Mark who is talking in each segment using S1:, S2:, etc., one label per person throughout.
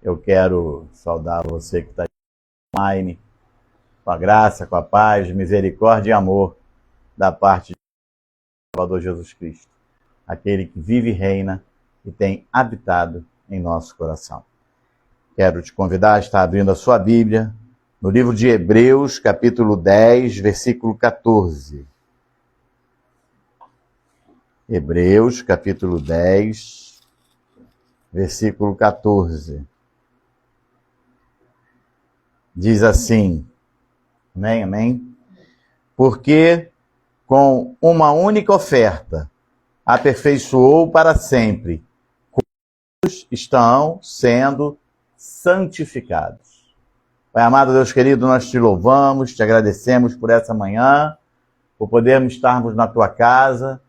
S1: Eu quero saudar você que está online, com a graça, com a paz, misericórdia e amor da parte do Salvador Jesus Cristo, aquele que vive e reina e tem habitado em nosso coração. Quero te convidar a estar abrindo a sua Bíblia no livro de Hebreus, capítulo 10, versículo 14. Hebreus, capítulo 10, versículo 14. Diz assim, amém, amém? Porque com uma única oferta aperfeiçoou para sempre, quantos estão sendo santificados. Pai amado, Deus querido, nós te louvamos, te agradecemos por essa manhã, por podermos estarmos na tua casa,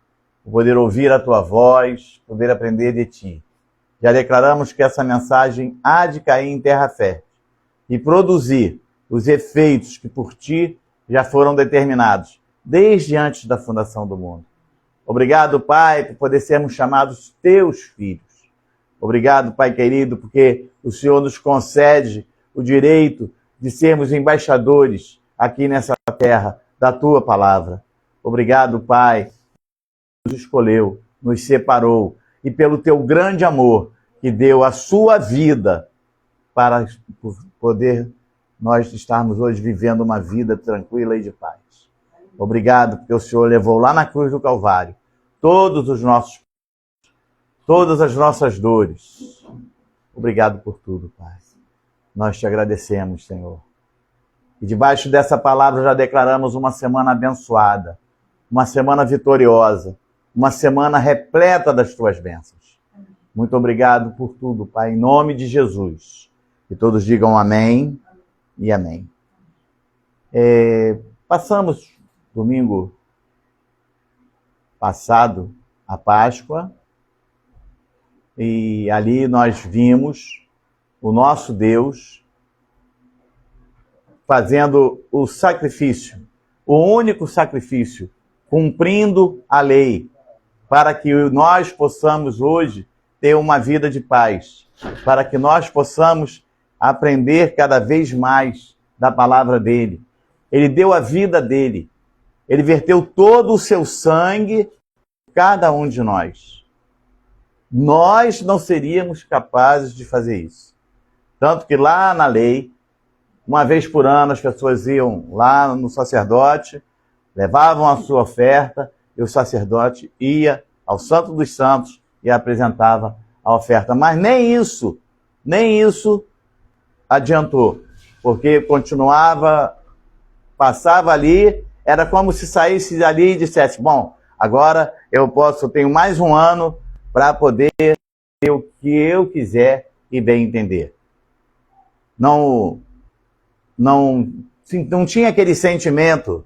S1: por poder ouvir a tua voz, poder aprender de ti. Já declaramos que essa mensagem há de cair em terra fértil e produzir os efeitos que por ti já foram determinados, desde antes da fundação do mundo. Obrigado, Pai, por poder sermos chamados teus filhos. Obrigado, Pai querido, porque o Senhor nos concede o direito de sermos embaixadores aqui nessa terra da tua palavra. Obrigado, Pai, nos escolheu, nos separou e pelo teu grande amor que deu a sua vida para poder nós estarmos hoje vivendo uma vida tranquila e de paz. Obrigado, porque o Senhor levou lá na cruz do Calvário todas as nossas dores. Obrigado por tudo, Pai. Nós te agradecemos, Senhor. E debaixo dessa palavra já declaramos uma semana abençoada, uma semana vitoriosa, uma semana repleta das tuas bênçãos. Muito obrigado por tudo, Pai, em nome de Jesus. Que todos digam amém e amém. Passamos domingo passado a Páscoa e ali nós vimos o nosso Deus fazendo o sacrifício, o único sacrifício, cumprindo a lei, para que nós possamos hoje ter uma vida de paz, para que nós possamos aprender cada vez mais da palavra dele. Ele deu a vida dele. Ele verteu todo o seu sangue por cada um de nós. Nós não seríamos capazes de fazer isso. Tanto que lá na lei, uma vez por ano, as pessoas iam lá no sacerdote, levavam a sua oferta e o sacerdote ia ao Santo dos Santos e apresentava a oferta. Mas nem isso adiantou, porque continuava, passava ali, era como se saísse dali e dissesse, bom, agora eu tenho mais um ano para poder ter o que eu quiser e bem entender. Não tinha aquele sentimento,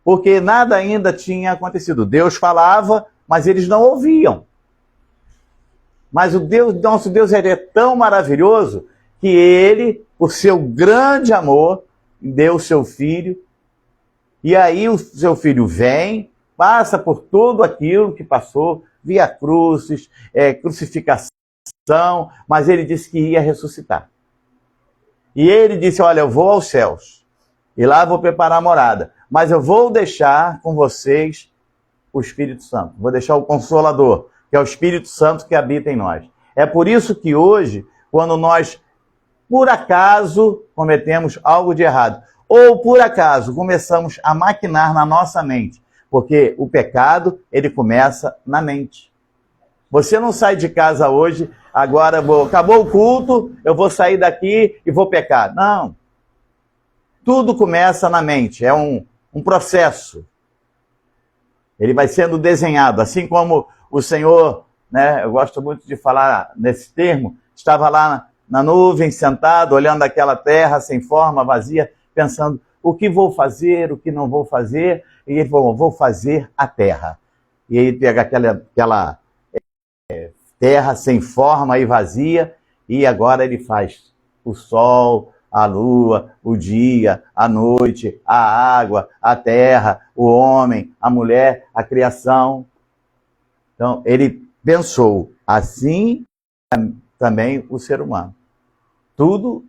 S1: porque nada ainda tinha acontecido. Deus falava, mas eles não ouviam. Mas nosso Deus é tão maravilhoso que ele, por seu grande amor, deu o seu filho. E aí o seu filho vem, passa por tudo aquilo que passou, via cruzes, crucificação, mas ele disse que ia ressuscitar. E ele disse, olha, eu vou aos céus, e lá vou preparar a morada, mas eu vou deixar com vocês o Espírito Santo, vou deixar o Consolador, que é o Espírito Santo que habita em nós. É por isso que hoje, quando nós, por acaso, cometemos algo de errado, ou por acaso começamos a maquinar na nossa mente, porque o pecado, ele começa na mente. Você não sai de casa hoje, agora acabou o culto, eu vou sair daqui e vou pecar. Não. Tudo começa na mente, é um processo. Ele vai sendo desenhado, assim como o Senhor, né, eu gosto muito de falar nesse termo, estava lá na nuvem, sentado, olhando aquela terra sem forma, vazia, pensando, o que vou fazer, o que não vou fazer, e ele falou, vou fazer a terra. E ele pega aquela terra sem forma e vazia, e agora ele faz o sol, a lua, o dia, a noite, a água, a terra, o homem, a mulher, a criação. Então, ele pensou assim também o ser humano. Tudo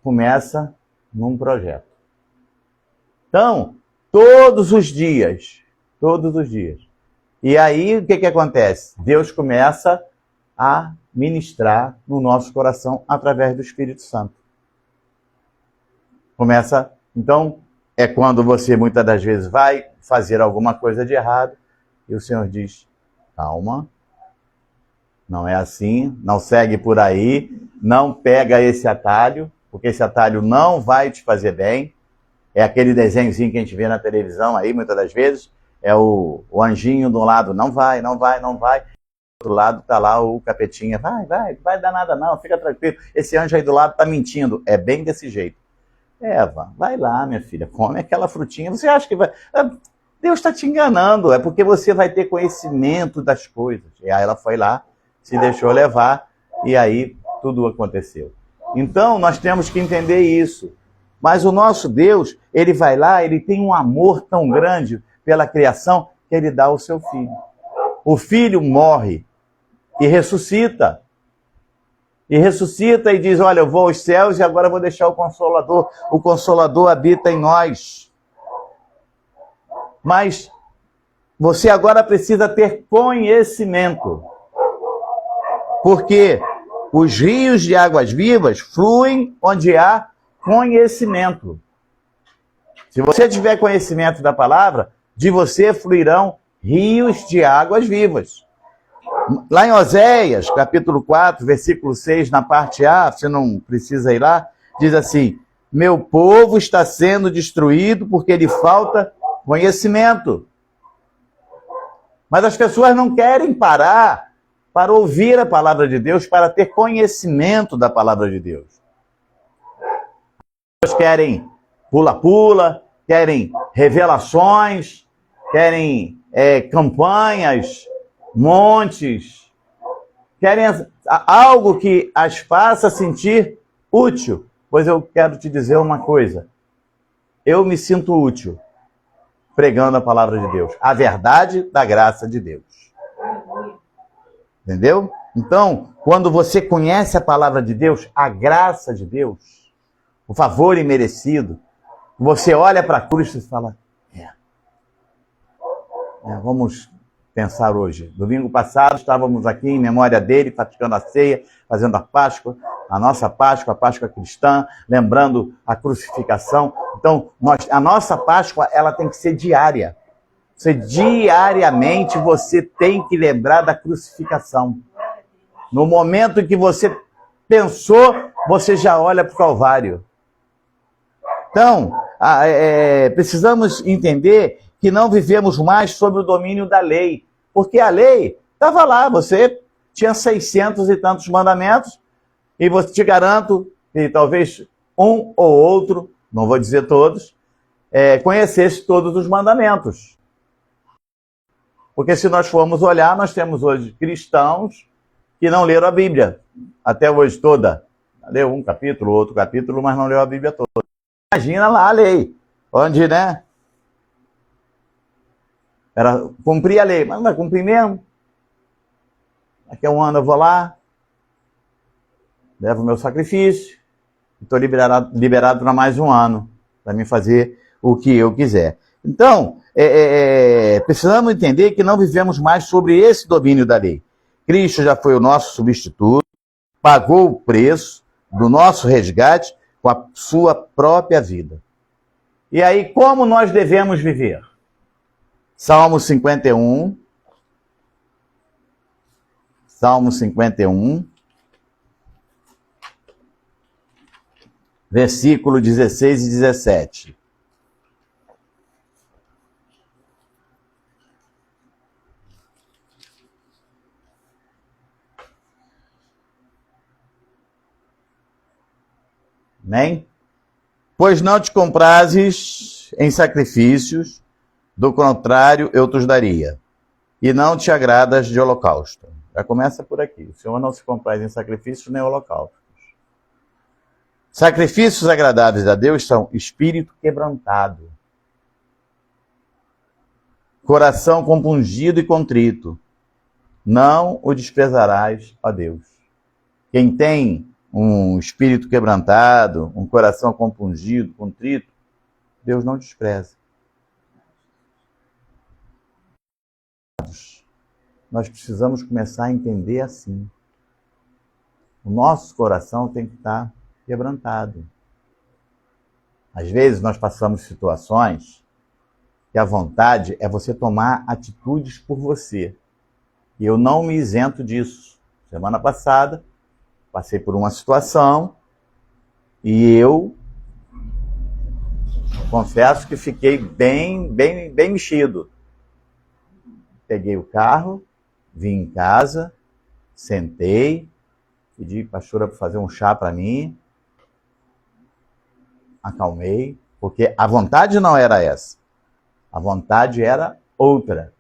S1: começa num projeto. Então, todos os dias. E aí, o que acontece? Deus começa a ministrar no nosso coração através do Espírito Santo. Então, é quando você muitas das vezes vai fazer alguma coisa de errado e o Senhor diz, calma, não é assim, não segue por aí, não pega esse atalho, porque esse atalho não vai te fazer bem. É aquele desenhozinho que a gente vê na televisão aí, muitas das vezes, é o anjinho de um lado, não vai. Do outro lado está lá o capetinha, vai dar nada não, fica tranquilo. Esse anjo aí do lado está mentindo. É bem desse jeito. Eva, vai lá, minha filha, come aquela frutinha. Você acha que vai... Deus está te enganando, é porque você vai ter conhecimento das coisas. E aí ela foi lá, se deixou levar, e aí tudo aconteceu. Então, nós temos que entender isso. Mas o nosso Deus, ele vai lá, ele tem um amor tão grande pela criação, que ele dá o seu filho. O filho morre e ressuscita. E diz, olha, eu vou aos céus e agora eu vou deixar o Consolador. O Consolador habita em nós. Mas você agora precisa ter conhecimento. Porque os rios de águas vivas fluem onde há conhecimento. Se você tiver conhecimento da palavra, de você fluirão rios de águas vivas. Lá em Oséias, capítulo 4, versículo 6, na parte A, você não precisa ir lá, diz assim, meu povo está sendo destruído porque lhe falta conhecimento. Mas as pessoas não querem parar para ouvir a palavra de Deus, para ter conhecimento da palavra de Deus. As pessoas querem pula-pula, querem revelações, querem campanhas, montes, querem algo que as faça sentir útil. Pois eu quero te dizer uma coisa, eu me sinto útil pregando a palavra de Deus, a verdade da graça de Deus. Entendeu? Então, quando você conhece a palavra de Deus, a graça de Deus, o favor imerecido, você olha para a cruz e fala, vamos pensar hoje. Domingo passado estávamos aqui em memória dele, praticando a ceia, fazendo a Páscoa, a nossa Páscoa, a Páscoa cristã, lembrando a crucificação. Então, a nossa Páscoa, ela tem que ser diária. Diariamente você tem que lembrar da crucificação. No momento que você pensou, você já olha para o Calvário. Então, precisamos entender que não vivemos mais sob o domínio da lei. Porque a lei estava lá, você tinha 600 e tantos mandamentos, e você te garanto que talvez um ou outro, não vou dizer todos, conhecesse todos os mandamentos. Porque se nós formos olhar, nós temos hoje cristãos que não leram a Bíblia até hoje toda. Leu um capítulo, outro capítulo, mas não leu a Bíblia toda. Imagina lá a lei, onde, era cumprir a lei, mas não vai cumprir mesmo. Daqui a um ano eu vou lá, levo o meu sacrifício, e estou liberado para mais um ano, para me fazer o que eu quiser. Então, precisamos entender que não vivemos mais sobre esse domínio da lei. Cristo já foi o nosso substituto, pagou o preço do nosso resgate com a sua própria vida. E aí, como nós devemos viver? Salmo 51. Salmo 51. Versículo 16 e 17. Amém? Pois não te comprases em sacrifícios, do contrário eu te os daria. E não te agradas de holocausto. Já começa por aqui. O Senhor não se compraz em sacrifícios nem holocaustos. Sacrifícios agradáveis a Deus são espírito quebrantado, coração compungido e contrito. Não o desprezarás, ó Deus. Quem tem um espírito quebrantado, um coração compungido, contrito, Deus não despreza. Nós precisamos começar a entender assim. O nosso coração tem que estar quebrantado. Às vezes nós passamos situações que a vontade é você tomar atitudes por você. E eu não me isento disso. Semana passada, passei por uma situação e eu confesso que fiquei bem mexido. Peguei o carro, vim em casa, sentei, pedi para a pastora fazer um chá para mim, acalmei, porque a vontade não era essa. A vontade era outra.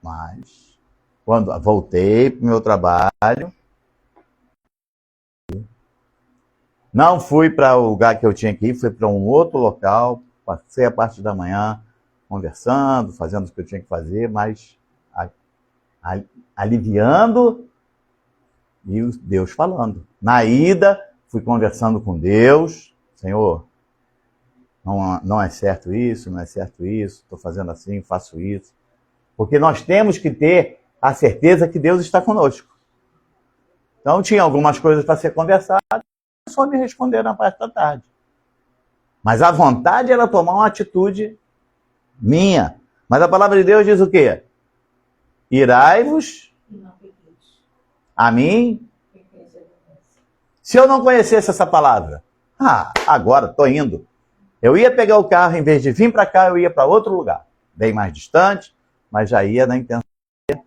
S1: Mas, quando voltei para o meu trabalho, não fui para o lugar que eu tinha que ir, fui para um outro local, passei a parte da manhã conversando, fazendo o que eu tinha que fazer, mas aliviando e Deus falando. Na ida, fui conversando com Deus, Senhor, não é certo isso, não é certo isso, estou fazendo assim, faço isso. Porque nós temos que ter a certeza que Deus está conosco. Então, tinha algumas coisas para ser conversadas, só me responder na parte da tarde. Mas a vontade era tomar uma atitude minha. Mas a palavra de Deus diz o quê? Irai-vos a mim. Se eu não conhecesse essa palavra, agora estou indo. Eu ia pegar o carro, em vez de vir para cá, eu ia para outro lugar, bem mais distante, mas já ia na intenção de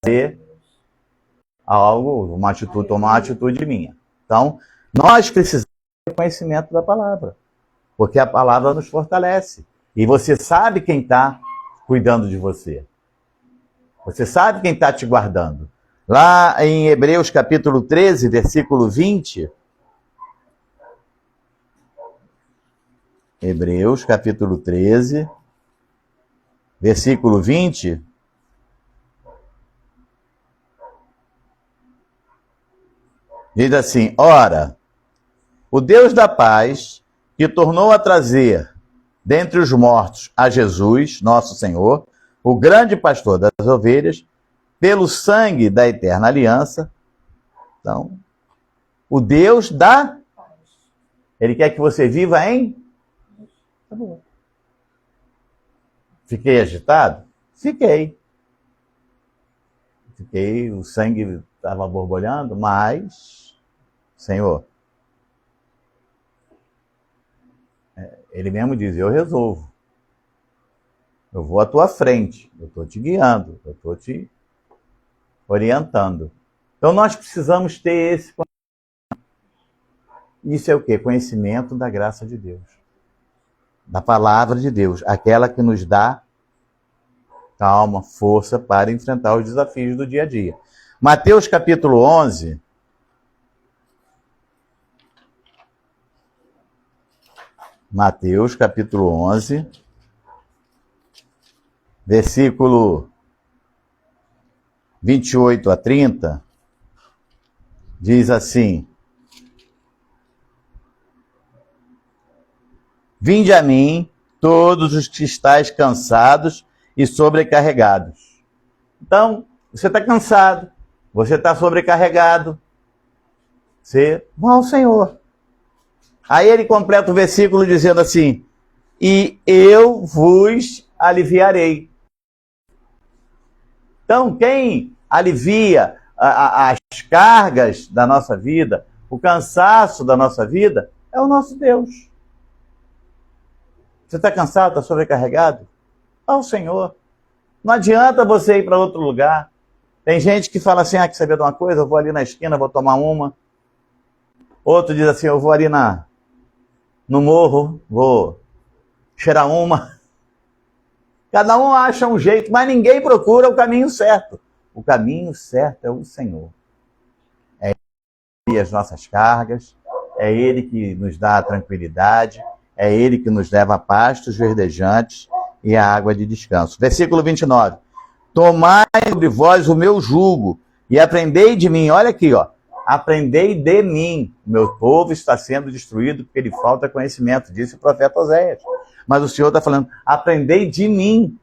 S1: fazer algo, uma atitude, tomar uma atitude minha. Então, nós precisamos ter conhecimento da palavra, porque a palavra nos fortalece. E você sabe quem está cuidando de você. Você sabe quem está te guardando. Lá em Hebreus capítulo 13, versículo 20. Hebreus capítulo 13, versículo 20. Diz assim: ora, o Deus da paz, que tornou a trazer dentre os mortos a Jesus, nosso Senhor, o grande pastor das ovelhas, pelo sangue da eterna aliança. Então, o Deus da... Ele quer que você viva em... Tá bom. Fiquei agitado? Fiquei. O sangue estava borbulhando, mas... Senhor, ele mesmo diz, eu resolvo. Eu vou à tua frente, eu estou te guiando, eu estou te orientando. Então nós precisamos ter esse conhecimento. Isso é o quê? Conhecimento da graça de Deus. Da palavra de Deus, aquela que nos dá calma, força para enfrentar os desafios do dia a dia. Mateus capítulo 11... Mateus, capítulo 11, versículo 28 a 30, diz assim: vinde a mim, todos os que estáis cansados e sobrecarregados. Então, você está cansado, você está sobrecarregado, você vá ao Senhor. Aí ele completa o versículo dizendo assim: e eu vos aliviarei. Então, quem alivia as cargas da nossa vida, o cansaço da nossa vida, é o nosso Deus. Você está cansado, está sobrecarregado? Ao Senhor. Não adianta você ir para outro lugar. Tem gente que fala assim, quer saber de uma coisa? Eu vou ali na esquina, vou tomar uma. Outro diz assim, eu vou ali no morro, vou cheirar uma. Cada um acha um jeito, mas ninguém procura o caminho certo. O caminho certo é o Senhor. É Ele as nossas cargas, é Ele que nos dá a tranquilidade, é Ele que nos leva a pastos verdejantes e a água de descanso. Versículo 29. Tomai sobre vós o meu jugo E aprendei de mim, olha aqui, ó. Aprendei de mim. Meu povo está sendo destruído porque lhe falta conhecimento, disse o profeta Oséias. Mas o Senhor está falando, aprendei de mim,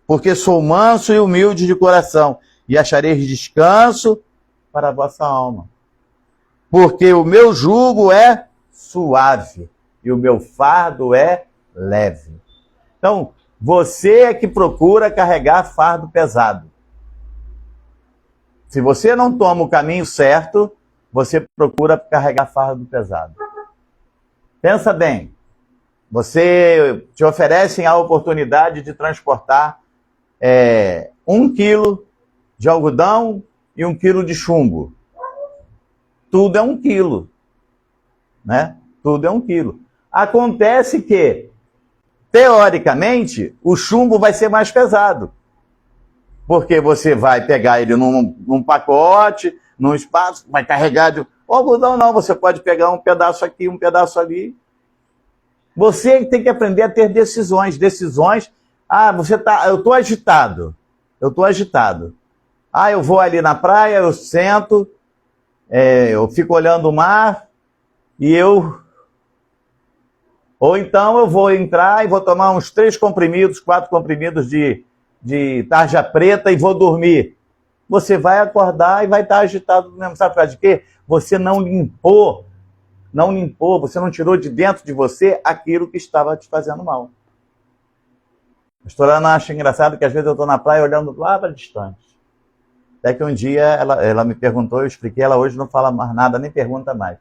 S1: porque sou manso e humilde de coração, e achareis descanso para a vossa alma. Porque o meu jugo é suave e o meu fardo é leve. Então, você é que procura carregar fardo pesado. Se você não toma o caminho certo, você procura carregar fardo pesado. Pensa bem, você te oferecem a oportunidade de transportar 1 quilo de algodão e 1 quilo de chumbo. Tudo é 1 quilo, né? Tudo é 1 quilo. Acontece que, teoricamente, o chumbo vai ser mais pesado. Porque você vai pegar ele num pacote, num espaço, vai carregar de... O algodão não, você pode pegar um pedaço aqui, um pedaço ali. Você tem que aprender a ter decisões. Eu estou agitado. Eu vou ali na praia, eu sento, eu fico olhando o mar, ou então eu vou entrar e vou tomar uns 3 comprimidos, 4 comprimidos de tarja preta e vou dormir. Você vai acordar e vai estar agitado mesmo. Sabe por causa de quê? Você não limpou, você não tirou de dentro de você aquilo que estava te fazendo mal. A pastora Ana acha engraçado que às vezes eu estou na praia olhando lá para distante. Até que um dia ela me perguntou, eu expliquei, ela hoje não fala mais nada, nem pergunta mais.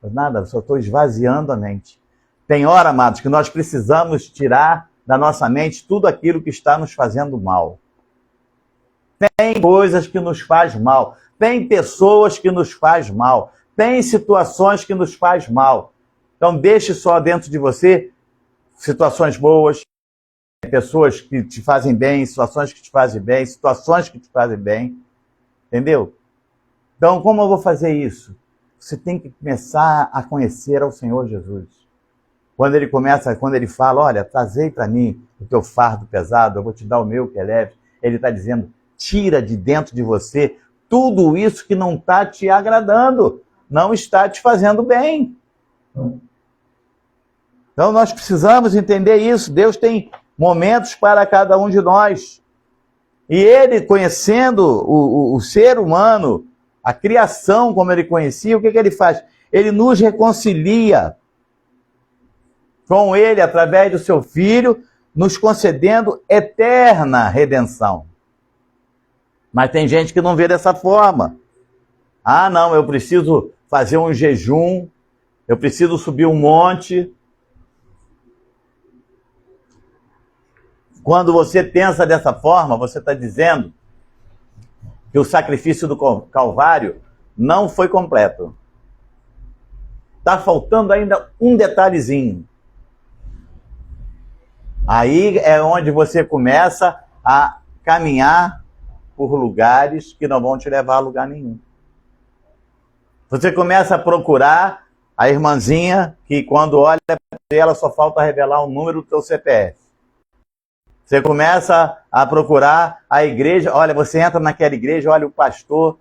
S1: Nada, eu só estou esvaziando a mente. Tem hora, amados, que nós precisamos tirar da nossa mente tudo aquilo que está nos fazendo mal. Tem coisas que nos faz mal, tem pessoas que nos faz mal, tem situações que nos faz mal. Então deixe só dentro de você situações boas, pessoas que te fazem bem, situações que te fazem bem, situações que te fazem bem. Entendeu? Então, como eu vou fazer isso? Você tem que começar a conhecer ao Senhor Jesus. Quando ele fala, olha, trazei para mim o teu fardo pesado, eu vou te dar o meu que é leve. Ele está dizendo, tira de dentro de você tudo isso que não está te agradando, não está te fazendo bem. Então nós precisamos entender isso. Deus tem momentos para cada um de nós. E ele, conhecendo o ser humano, a criação como ele conhecia, o que ele faz? Ele nos reconcilia com ele através do seu Filho, nos concedendo eterna redenção. Mas tem gente que não vê dessa forma. Ah, não, eu preciso fazer um jejum, eu preciso subir um monte. Quando você pensa dessa forma, você está dizendo que o sacrifício do Calvário não foi completo. Está faltando ainda um detalhezinho. Aí é onde você começa a caminhar por lugares que não vão te levar a lugar nenhum. Você começa a procurar a irmãzinha que quando olha para ela só falta revelar o número do teu CPF. Você começa a procurar a igreja, olha, você entra naquela igreja, olha o pastor,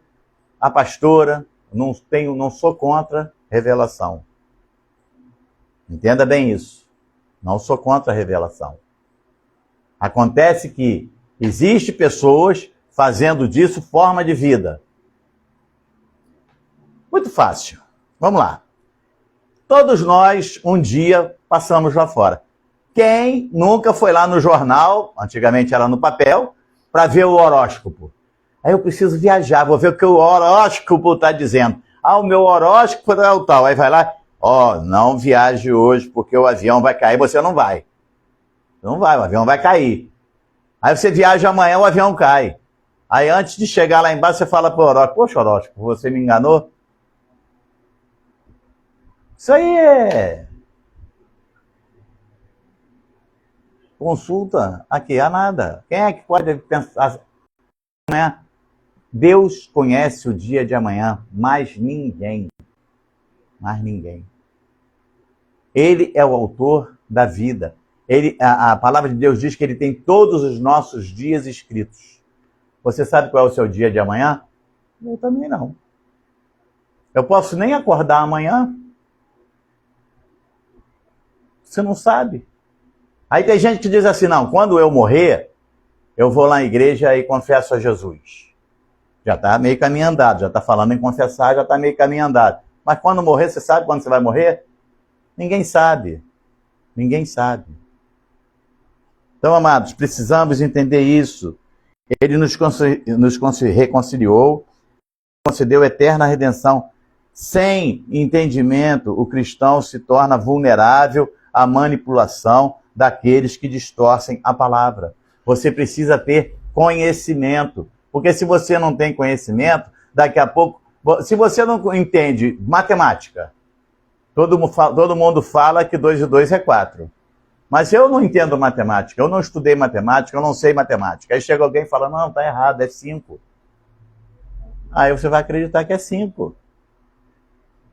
S1: a pastora, não sou contra revelação. Entenda bem isso. Não sou contra a revelação. Acontece que existem pessoas fazendo disso forma de vida. Muito fácil. Vamos lá. Todos nós, um dia, passamos lá fora. Quem nunca foi lá no jornal, antigamente era no papel, para ver o horóscopo? Aí eu preciso viajar, vou ver o que o horóscopo está dizendo. Ah, o meu horóscopo é o tal. Aí vai lá, não viaje hoje porque o avião vai cair, você não vai. Não vai, o avião vai cair. Aí você viaja amanhã, o avião cai. Aí antes de chegar lá embaixo, você fala para o horóscopo, poxa, horóscopo, você me enganou? Isso aí é consulta aqui, há nada. Quem é que pode pensar? Deus conhece o dia de amanhã, mas ninguém. Mais ninguém. Ele é o autor da vida. A palavra de Deus diz que ele tem todos os nossos dias escritos. Você sabe qual é o seu dia de amanhã? Eu também não. Eu posso nem acordar amanhã. Você não sabe. Aí tem gente que diz assim, não, quando eu morrer, eu vou lá na igreja e confesso a Jesus. Já está meio caminho andado, já está falando em confessar, já está meio caminho andado. Mas quando morrer, você sabe quando você vai morrer? Ninguém sabe. Ninguém sabe. Então, amados, precisamos entender isso. Ele nos reconciliou, concedeu eterna redenção. Sem entendimento, o cristão se torna vulnerável à manipulação daqueles que distorcem a palavra. Você precisa ter conhecimento. Porque se você não tem conhecimento, daqui a pouco... Se você não entende matemática, todo mundo fala que 2 e 2 é 4. Mas eu não entendo matemática, eu não estudei matemática, eu não sei matemática. Aí chega alguém e fala, não, está errado, é 5. Aí você vai acreditar que é 5.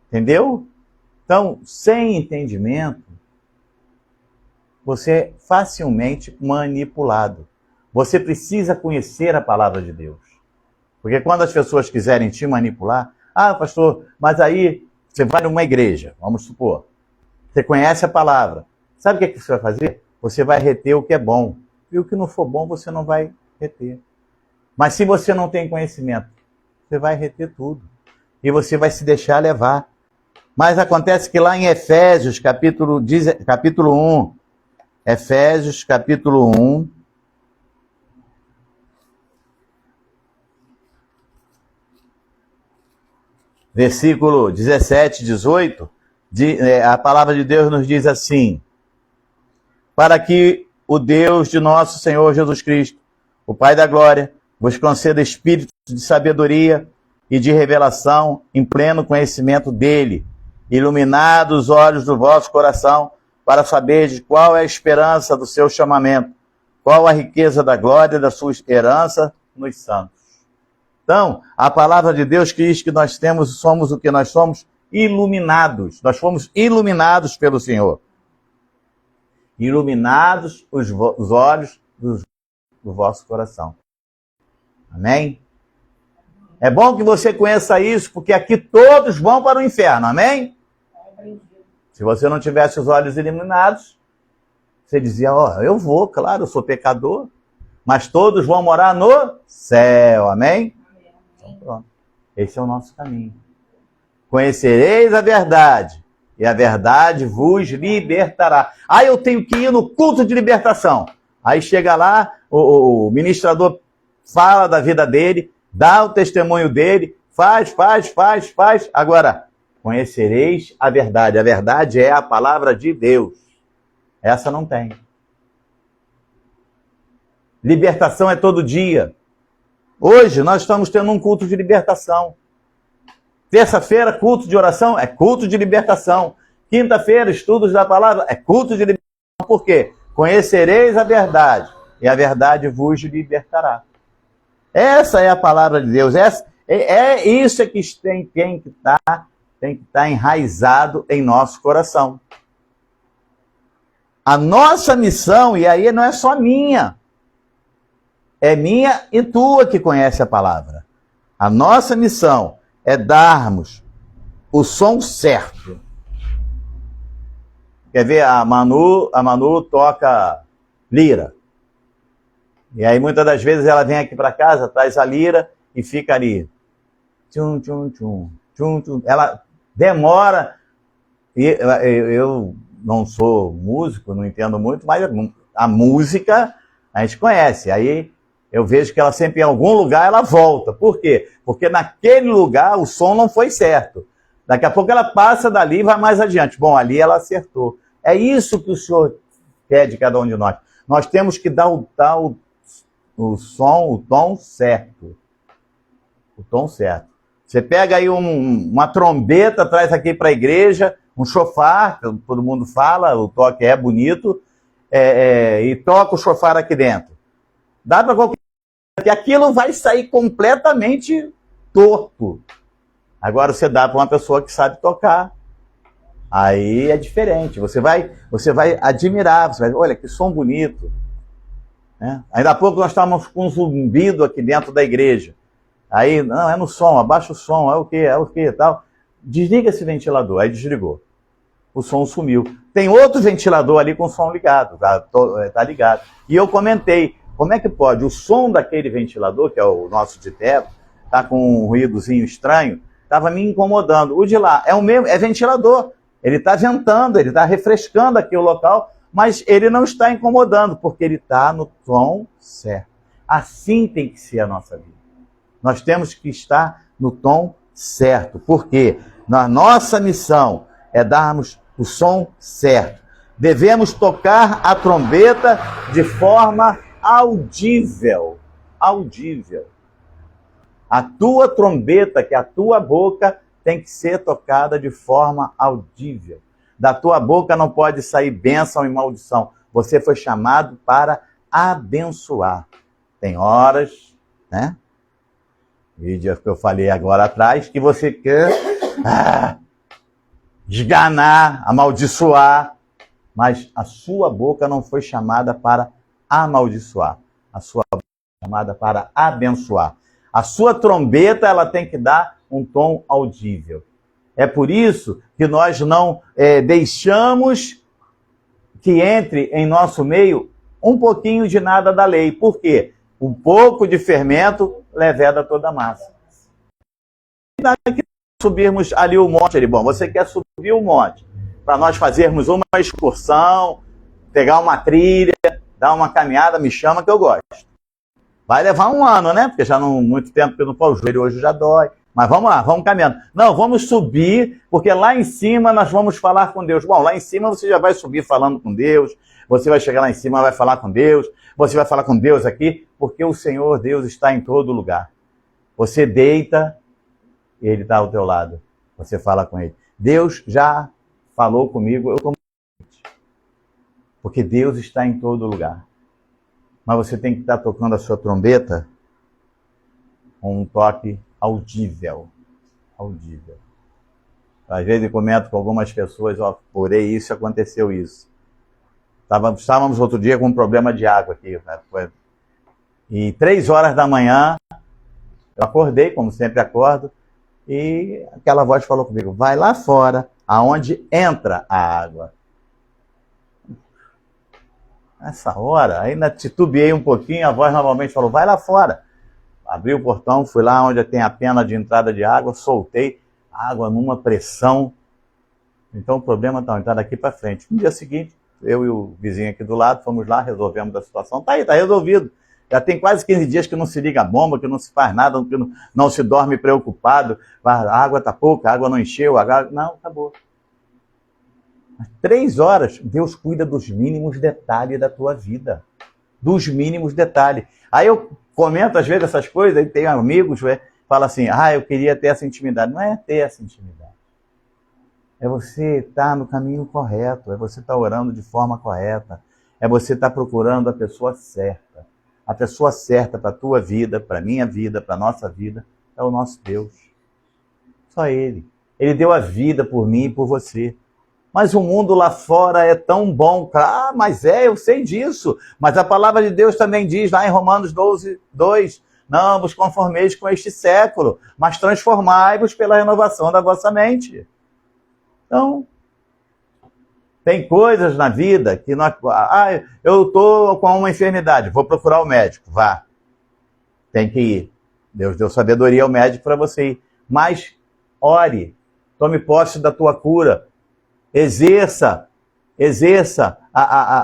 S1: Entendeu? Então, sem entendimento, você é facilmente manipulado. Você precisa conhecer a palavra de Deus. Porque quando as pessoas quiserem te manipular, pastor, mas aí você vai numa igreja, vamos supor, você conhece a palavra. Sabe o que você vai fazer? Você vai reter o que é bom. E o que não for bom, você não vai reter. Mas se você não tem conhecimento, você vai reter tudo. E você vai se deixar levar. Mas acontece que lá em Efésios, capítulo 1, Efésios, capítulo 1, versículo 17, 18, a palavra de Deus nos diz assim: para que o Deus de nosso Senhor Jesus Cristo, o Pai da glória, vos conceda espírito de sabedoria e de revelação em pleno conhecimento dele, iluminados os olhos do vosso coração, para saber qual é a esperança do seu chamamento, qual a riqueza da glória da sua herança nos santos. Então, a palavra de Deus diz que nós somos o que nós somos? Iluminados. Nós fomos iluminados pelo Senhor. Iluminados os olhos do vosso coração. Amém? É bom que você conheça isso, porque aqui todos vão para o inferno. Amém? Se você não tivesse os olhos iluminados, você dizia, eu vou, claro, eu sou pecador, mas todos vão morar no céu. Amém? Então, pronto. Esse é o nosso caminho. Conhecereis a verdade, e a verdade vos libertará. Eu tenho que ir no culto de libertação. Aí chega lá, o ministrador fala da vida dele, dá o testemunho dele, faz. Agora, conhecereis a verdade. A verdade é a palavra de Deus. Essa não tem. Libertação é todo dia. Hoje nós estamos tendo um culto de libertação. Terça-feira, culto de oração, é culto de libertação. Quinta-feira, estudos da palavra, é culto de libertação. Por quê? Conhecereis a verdade, e a verdade vos libertará. Essa é a palavra de Deus. Isso que tem que estar enraizado em nosso coração. A nossa missão, e aí não é só minha, é minha e tua que conhece a palavra. A nossa missão é darmos o som certo. Quer ver? A Manu toca lira. E aí muitas das vezes ela vem aqui para casa, traz a lira e fica ali. Tchum, tchum, tchum, tchum, tchum. Ela demora. E eu não sou músico, não entendo muito, mas a música a gente conhece. Aí eu vejo que ela sempre em algum lugar ela volta. Por quê? Porque naquele lugar o som não foi certo. Daqui a pouco ela passa dali e vai mais adiante. Bom, ali ela acertou. É isso que o Senhor quer de cada um de nós. Nós temos que dar o som, o tom certo. O tom certo. Você pega aí uma trombeta, traz aqui para a igreja, um chofar, todo mundo fala, o toque é bonito, e toca o chofar aqui dentro. Dá para qualquer coisa, que aquilo vai sair completamente torto. Agora você dá para uma pessoa que sabe tocar. Aí é diferente. Você vai admirar, olha que som bonito. né? Ainda há pouco nós estávamos com um zumbido aqui dentro da igreja. Aí, não, é no som, abaixa o som, é o quê, tal. Desliga esse ventilador, aí desligou. O som sumiu. Tem outro ventilador ali com o som ligado, tá ligado. E eu comentei, como é que pode? O som daquele ventilador, que é o nosso de teto, tá com um ruídozinho estranho, estava me incomodando. O de lá é o mesmo, é ventilador. Ele está ventando, ele está refrescando aqui o local, mas ele não está incomodando, porque ele está no tom certo. Assim tem que ser a nossa vida. Nós temos que estar no tom certo, porque na nossa missão é darmos o som certo. Devemos tocar a trombeta de forma audível. Audível. A tua trombeta, que é a tua boca, tem que ser tocada de forma audível. Da tua boca não pode sair bênção e maldição. Você foi chamado para abençoar. Tem horas, né? Vídeo que eu falei agora atrás, que você quer esganar, amaldiçoar, mas a sua boca não foi chamada para amaldiçoar. A sua boca foi chamada para abençoar. A sua trombeta, ela tem que dar um tom audível. É por isso que nós não deixamos que entre em nosso meio um pouquinho de nada da lei. Por quê? Um pouco de fermento leveda toda a massa. Subirmos ali o monte, bom, você quer subir o monte para nós fazermos uma excursão, pegar uma trilha, dar uma caminhada, me chama que eu gosto. Vai levar um ano, né? Porque já não muito tempo que eu não posso, o joelho hoje já dói. Mas vamos lá, vamos caminhando. Não, vamos subir, porque lá em cima nós vamos falar com Deus. Bom, lá em cima você já vai subir falando com Deus, você vai chegar lá em cima, vai falar com Deus, você vai falar com Deus aqui, porque o Senhor Deus está em todo lugar. Você deita, Ele está ao teu lado. Você fala com Ele. Deus já falou comigo, eu estou porque Deus está em todo lugar. Mas você tem que estar tocando a sua trombeta com um toque audível. Audível. Às vezes eu comento com algumas pessoas, ó, orei isso, aconteceu isso. Estávamos outro dia com um problema de água aqui, né? E 3 horas da manhã, eu acordei, como sempre acordo, e aquela voz falou comigo, vai lá fora, aonde entra a água. Nessa hora, ainda titubeei um pouquinho, a voz novamente falou, vai lá fora. Abri o portão, fui lá onde tem a pena de entrada de água, soltei água numa pressão. Então o problema está daqui para frente. No dia seguinte, eu e o vizinho aqui do lado, fomos lá, resolvemos a situação. Tá aí, tá resolvido. Já tem quase 15 dias que não se liga a bomba, que não se faz nada, que não se dorme preocupado. A água está pouca, a água não encheu, a água... Não, acabou. 3 horas, Deus cuida dos mínimos detalhes da tua vida. Dos mínimos detalhes. Aí eu comento às vezes essas coisas, e tenho amigos que falam assim, eu queria ter essa intimidade. Não é ter essa intimidade. É você estar no caminho correto, é você estar orando de forma correta, é você estar procurando a pessoa certa. A pessoa certa para a tua vida, para a minha vida, para a nossa vida, é o nosso Deus. Só Ele. Ele deu a vida por mim e por você. Mas o mundo lá fora é tão bom. Mas eu sei disso. Mas a palavra de Deus também diz lá em Romanos 12, 2, não vos conformeis com este século, mas transformai-vos pela renovação da vossa mente. Então, tem coisas na vida que nós... eu estou com uma enfermidade, vou procurar o médico. Vá. Tem que ir. Deus deu sabedoria ao médico para você ir. Mas ore, tome posse da tua cura. Exerça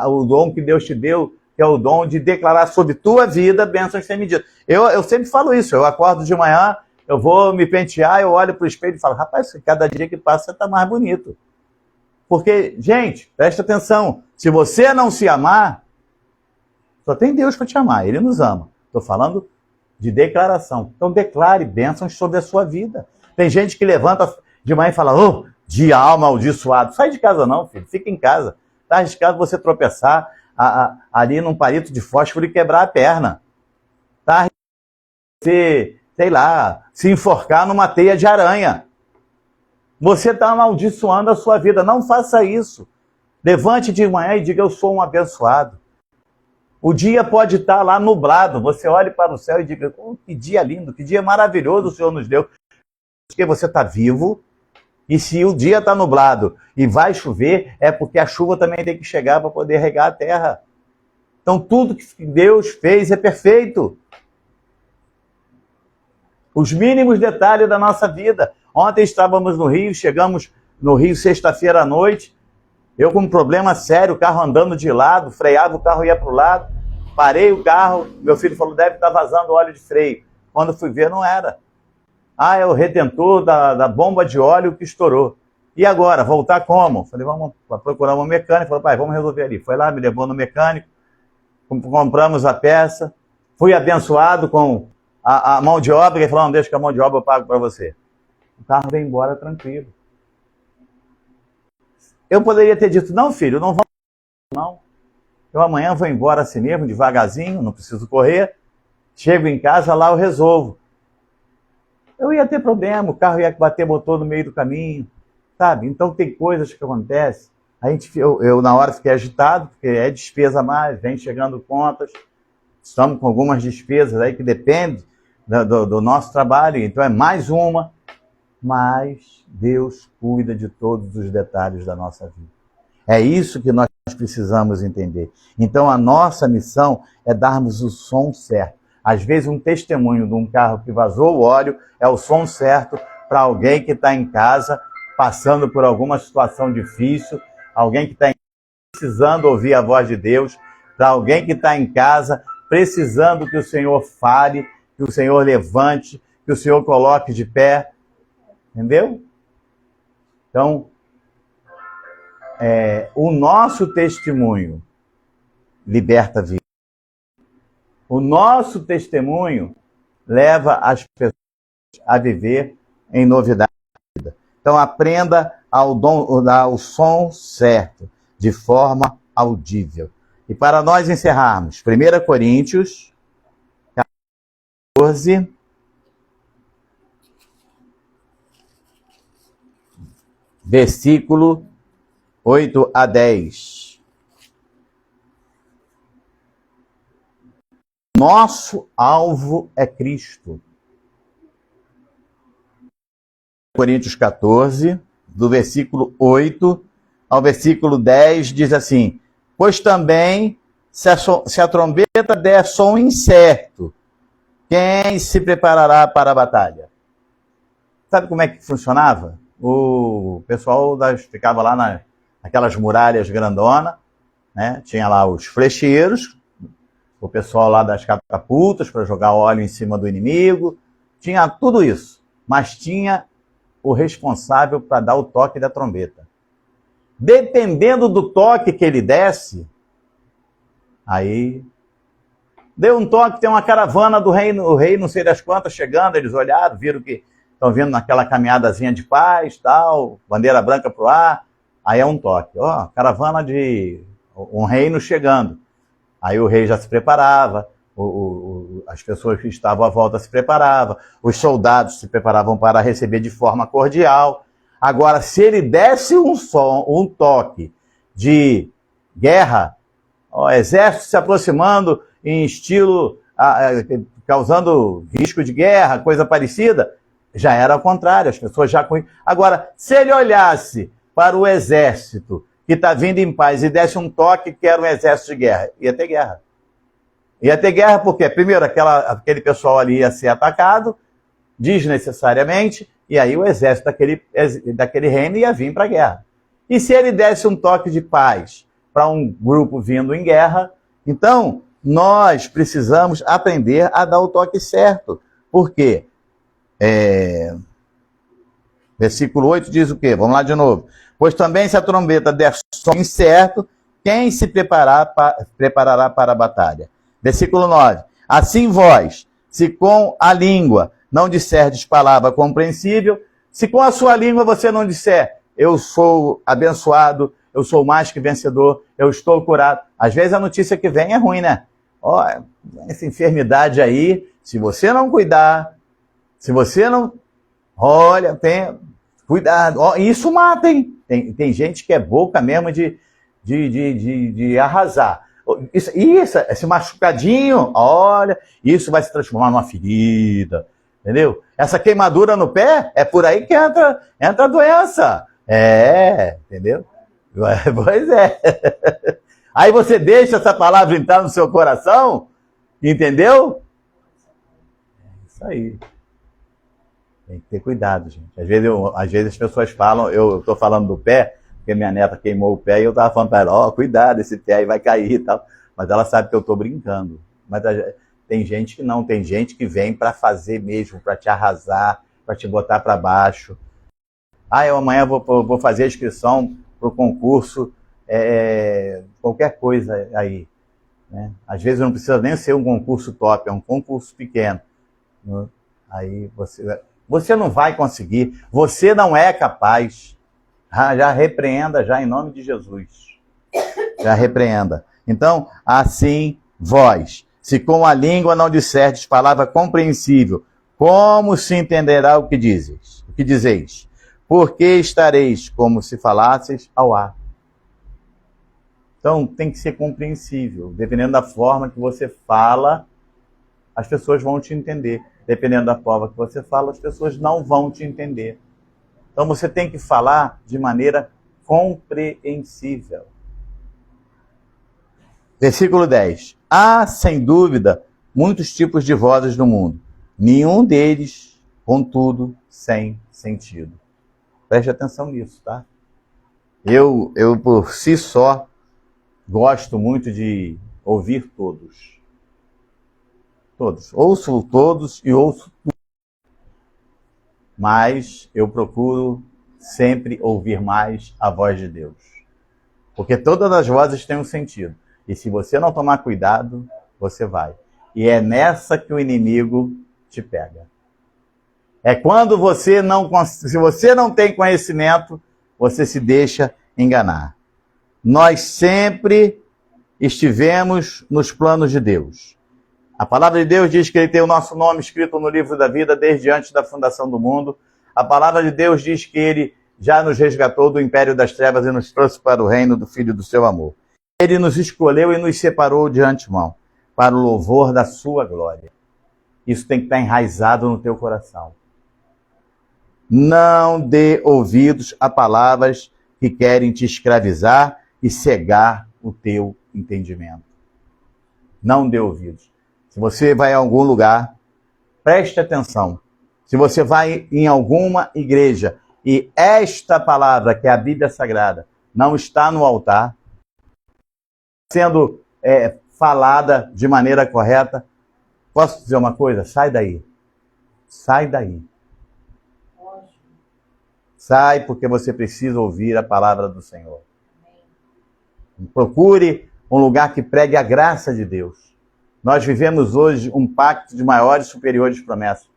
S1: o dom que Deus te deu, que é o dom de declarar sobre tua vida bênçãos sem medida. Eu sempre falo isso, eu acordo de manhã, eu vou me pentear, eu olho para o espelho e falo, rapaz, cada dia que passa você está mais bonito. Porque, gente, presta atenção, se você não se amar, só tem Deus para te amar, Ele nos ama. Estou falando de declaração. Então declare bênçãos sobre a sua vida. Tem gente que levanta de manhã e fala, dia amaldiçoado. Sai de casa não, filho. Fica em casa. Está arriscado você tropeçar ali num palito de fósforo e quebrar a perna. Está arriscado você, sei lá, se enforcar numa teia de aranha. Você está amaldiçoando a sua vida. Não faça isso. Levante de manhã e diga, eu sou um abençoado. O dia pode estar lá nublado. Você olha para o céu e diga, oh, que dia lindo, que dia maravilhoso o Senhor nos deu. Porque você está vivo. E se o dia está nublado e vai chover, é porque a chuva também tem que chegar para poder regar a terra. Então tudo que Deus fez é perfeito. Os mínimos detalhes da nossa vida. Ontem estávamos no Rio, chegamos no Rio sexta-feira à noite. Eu com um problema sério, o carro andando de lado, freava, o carro ia para o lado. Parei o carro, meu filho falou, deve estar vazando óleo de freio. Quando fui ver, não era. Ah, é o retentor da bomba de óleo que estourou. E agora, voltar como? Falei, vamos procurar um mecânico. Falei, pai, vamos resolver ali. Foi lá, me levou no mecânico, compramos a peça, fui abençoado com a mão de obra, ele falou, não, deixa que a mão de obra eu pago para você. O carro veio embora tranquilo. Eu poderia ter dito, não filho, não vamos não. Eu amanhã vou embora assim mesmo, devagarzinho, não preciso correr. Chego em casa, lá eu resolvo. Eu ia ter problema, o carro ia bater motor no meio do caminho, sabe? Então tem coisas que acontecem. Eu na hora fiquei agitado, porque é despesa a mais, vem chegando contas. Estamos com algumas despesas aí que dependem do nosso trabalho, então é mais uma. Mas Deus cuida de todos os detalhes da nossa vida. É isso que nós precisamos entender. Então a nossa missão é darmos o som certo. Às vezes um testemunho de um carro que vazou o óleo é o som certo para alguém que está em casa passando por alguma situação difícil, alguém que está precisando ouvir a voz de Deus, para alguém que está em casa precisando que o Senhor fale, que o Senhor levante, que o Senhor coloque de pé. Entendeu? Então, o nosso testemunho liberta a vida. O nosso testemunho leva as pessoas a viver em novidade de vida. Então, aprenda a dar o som certo, de forma audível. E para nós encerrarmos, 1 Coríntios 14, versículo 8 a 10. Nosso alvo é Cristo. Coríntios 14, do versículo 8 ao versículo 10, diz assim, pois também, se a trombeta der som incerto, quem se preparará para a batalha? Sabe como é que funcionava? O pessoal ficava lá naquelas muralhas grandonas, né? Tinha lá os flecheiros, o pessoal lá das catapultas para jogar óleo em cima do inimigo, tinha tudo isso, mas tinha o responsável para dar o toque da trombeta. Dependendo do toque que ele desse, aí deu um toque, tem uma caravana do rei, o rei não sei das quantas chegando, eles olharam, viram que estão vindo naquela caminhadazinha de paz, tal, bandeira branca pro ar, aí é um toque, ó, caravana de um reino chegando. Aí o rei já se preparava, as pessoas que estavam à volta se preparavam, os soldados se preparavam para receber de forma cordial. Agora, se ele desse um toque de guerra, o exército se aproximando em estilo, causando risco de guerra, coisa parecida, já era ao contrário, as pessoas já... Agora, se ele olhasse para o exército que está vindo em paz e desse um toque que era um exército de guerra, ia ter guerra. Ia ter guerra porque, primeiro, aquele pessoal ali ia ser atacado desnecessariamente, e aí o exército daquele reino ia vir para a guerra. E se ele desse um toque de paz para um grupo vindo em guerra, então nós precisamos aprender a dar o toque certo. Por quê? Versículo 8 diz o quê? Vamos lá de novo. Pois também se a trombeta der som incerto, quem se preparará para a batalha? Versículo 9. Assim vós, se com a língua não disserdes palavra compreensível, se com a sua língua você não disser, eu sou abençoado, eu sou mais que vencedor, eu estou curado. Às vezes a notícia que vem é ruim, né? Ó, essa enfermidade aí, se você não cuidar, se você não... Olha, cuidado. Ó, isso mata, hein? Tem gente que é boca mesmo de arrasar. Isso, esse machucadinho, olha, isso vai se transformar numa ferida, entendeu? Essa queimadura no pé, é por aí que entra a doença. Entendeu? Pois é. Aí você deixa essa palavra entrar no seu coração, entendeu? É isso aí. Tem que ter cuidado, gente. Às vezes as pessoas falam, eu estou falando do pé, porque minha neta queimou o pé e eu estava falando para ela, cuidado, esse pé aí vai cair e tal. Mas ela sabe que eu estou brincando. Mas tem gente que não, tem gente que vem para fazer mesmo, para te arrasar, para te botar para baixo. Eu amanhã vou fazer a inscrição para o concurso, qualquer coisa aí. Né? Às vezes não precisa nem ser um concurso top, é um concurso pequeno. Né? Aí você não vai conseguir, você não é capaz. Já repreenda, já em nome de Jesus. Já repreenda. Então, assim vós, se com a língua não disserdes palavra compreensível, como se entenderá o que dizes? O que dizeis? Porque estareis como se falasseis ao ar. Então, tem que ser compreensível. Dependendo da forma que você fala, as pessoas vão te entender. Dependendo da forma que você fala, as pessoas não vão te entender. Então, você tem que falar de maneira compreensível. Versículo 10. Há, sem dúvida, muitos tipos de vozes no mundo. Nenhum deles, contudo, sem sentido. Preste atenção nisso, tá? Eu por si só, gosto muito de ouvir todos. Todos. Ouço todos e ouço tudo. Mas eu procuro sempre ouvir mais a voz de Deus. Porque todas as vozes têm um sentido. E se você não tomar cuidado, você vai. E é nessa que o inimigo te pega. É quando se você não tem conhecimento, você se deixa enganar. Nós sempre estivemos nos planos de Deus. A palavra de Deus diz que Ele tem o nosso nome escrito no livro da vida desde antes da fundação do mundo. A palavra de Deus diz que Ele já nos resgatou do império das trevas e nos trouxe para o reino do Filho do seu amor. Ele nos escolheu e nos separou de antemão para o louvor da sua glória. Isso tem que estar enraizado no teu coração. Não dê ouvidos a palavras que querem te escravizar e cegar o teu entendimento. Não dê ouvidos. Se você vai a algum lugar, preste atenção. Se você vai em alguma igreja e esta palavra, que é a Bíblia Sagrada, não está no altar, sendo falada de maneira correta, posso dizer uma coisa? Sai daí. Sai daí. Sai, porque você precisa ouvir a palavra do Senhor. Procure um lugar que pregue a graça de Deus. Nós vivemos hoje um pacto de maiores e superiores promessas.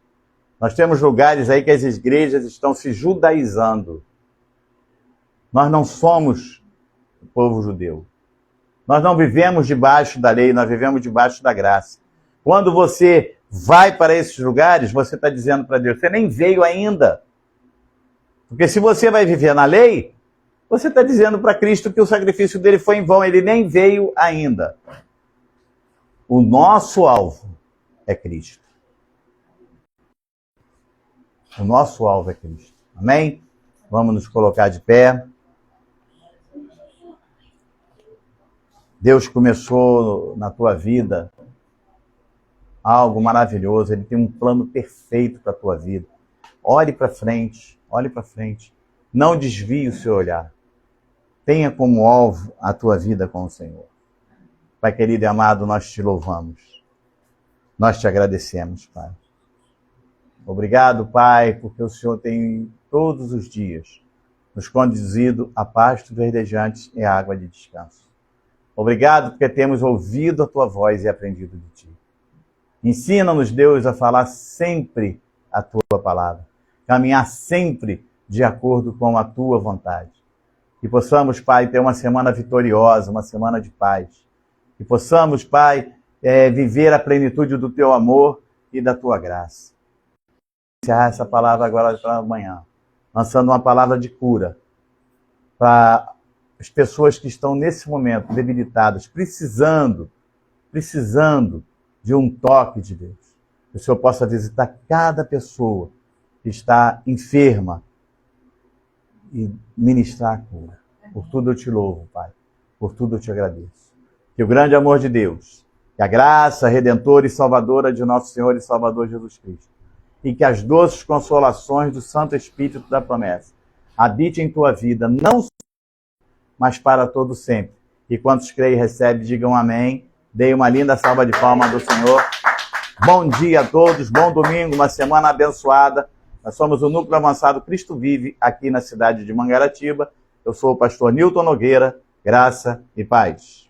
S1: Nós temos lugares aí que as igrejas estão se judaizando. Nós não somos o povo judeu. Nós não vivemos debaixo da lei, nós vivemos debaixo da graça. Quando você vai para esses lugares, você está dizendo para Deus, você nem veio ainda. Porque se você vai viver na lei, você está dizendo para Cristo que o sacrifício dele foi em vão, ele nem veio ainda. O nosso alvo é Cristo. O nosso alvo é Cristo. Amém? Vamos nos colocar de pé. Deus começou na tua vida algo maravilhoso. Ele tem um plano perfeito para a tua vida. Olhe para frente, olhe para frente. Não desvie o seu olhar. Tenha como alvo a tua vida com o Senhor. Pai querido e amado, nós te louvamos. Nós te agradecemos, Pai. Obrigado, Pai, porque o Senhor tem todos os dias nos conduzido a pastos verdejantes e água de descanso. Obrigado porque temos ouvido a tua voz e aprendido de ti. Ensina-nos, Deus, a falar sempre a tua palavra. Caminhar sempre de acordo com a tua vontade. Que possamos, Pai, ter uma semana vitoriosa, uma semana de paz. Que possamos, Pai, viver a plenitude do teu amor e da tua graça. Encerrar essa palavra agora para amanhã, lançando uma palavra de cura para as pessoas que estão nesse momento debilitadas, precisando de um toque de Deus. Que o Senhor possa visitar cada pessoa que está enferma e ministrar a cura. Por tudo eu te louvo, Pai. Por tudo eu te agradeço. Que o grande amor de Deus, que a graça redentora e salvadora de nosso Senhor e Salvador Jesus Cristo, e que as doces consolações do Santo Espírito da promessa habite em tua vida, não só, mas para todo sempre. E quantos creem e recebem, digam amém. Deem uma linda salva de palmas do Senhor. Bom dia a todos, bom domingo, uma semana abençoada. Nós somos o Núcleo Avançado Cristo Vive, aqui na cidade de Mangaratiba. Eu sou o pastor Nilton Nogueira. Graça e paz.